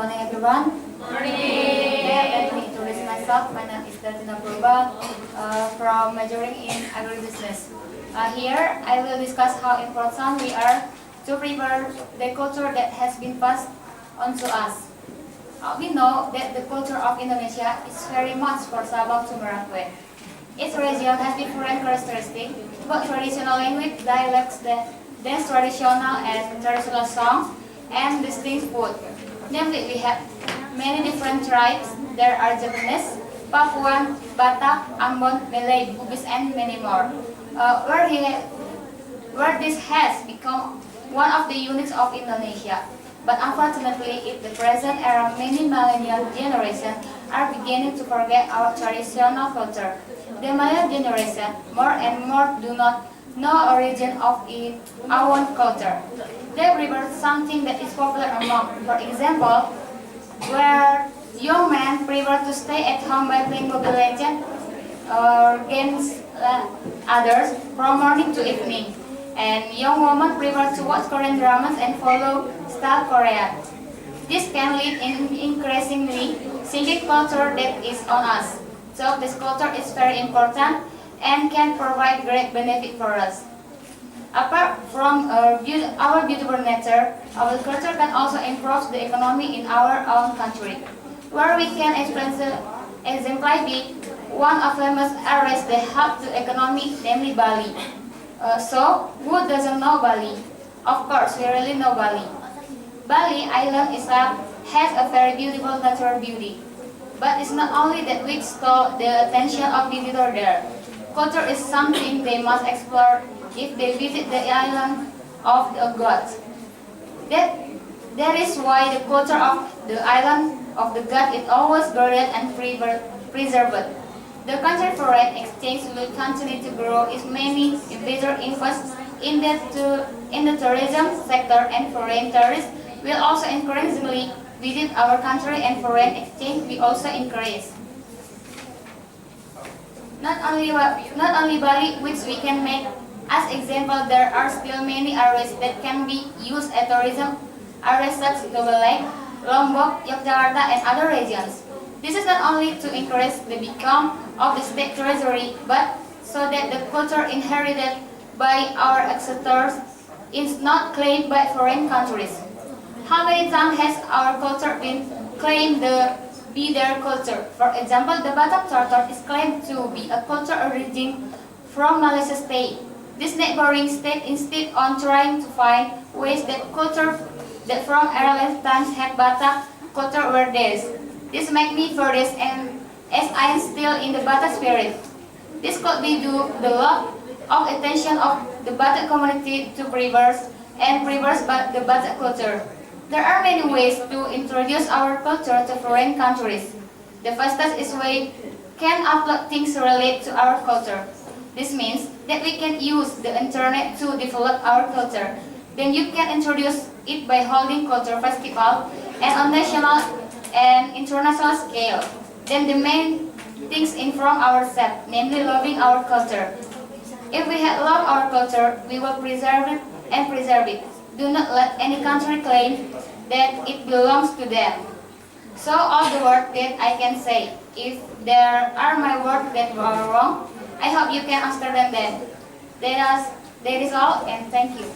morning, everyone. Morning. Let me introduce myself. My name is Dertina Purba, from majoring in agribusiness. Here, I will discuss how important we are to preserve the culture that has been passed on to us. We know that the culture of Indonesia is very much for Sabang to Merauke. Each region has different characteristics, both traditional language, dialects, dance traditional and traditional songs, and distinct food. Namely, we have many different tribes. There are Javanese, Papuan, Batak, Ambon, Malay, Bugis, and many more. Where this has become one of the uniques of Indonesia. But unfortunately, in the present era, many millennial generations are beginning to forget our traditional culture. The millennial generation, more and more, do not know origin of our own culture. They prefer something that is popular among. For example, where young men prefer to stay at home by playing Mobile Legends or games others from morning to evening. And young women prefer to watch Korean dramas and follow style Korea. This can lead in increasingly singing culture that is on us. So this culture is very important and can provide great benefit for us. Apart from our beautiful nature, our culture can also improve the economy in our own country, where we can exemplify one of famous areas that help the economy, namely Bali. So, who doesn't know Bali? Of course, we really know Bali. Bali Island itself has a very beautiful natural beauty. But it's not only that which stole the attention of visitors there. Culture is something they must explore if they visit the island of the gods. That is why the culture of the island of the god is always guarded and preserved. The country foreign exchange will continue to grow if many investors invest in the tourism sector, and foreign tourists will also increasingly visit our country, and foreign exchange will also increase. Not only Bali, which we can make as example, there are still many areas that can be used as tourism areas such as Lake, Lombok, Yogyakarta, and other regions. This is not only to increase the income of the state treasury, but so that the culture inherited by our ancestors is not claimed by foreign countries. How many times has our culture been claimed to be their culture? For example, the Batak Tortor is claimed to be a culture originating from Malaysia state. This neighboring state insisted on trying to find ways that culture that from earlier times had Batak culture were theirs. This makes me furious, and as I am still in the Batak spirit. This could be due to the lack of attention of the Batak community to preserve the Batak culture. There are many ways to introduce our culture to foreign countries. The fastest is way can upload things related to our culture. This means that we can use the internet to develop our culture. Then you can introduce it by holding culture festival and on national and international scale. Then the main things in from ourselves, namely loving our culture. If we love our culture, we will preserve it and preserve it. Do not let any country claim that it belongs to them. So all the words that I can say, if there are my words that were wrong, I hope you can understand them. That is all, and thank you.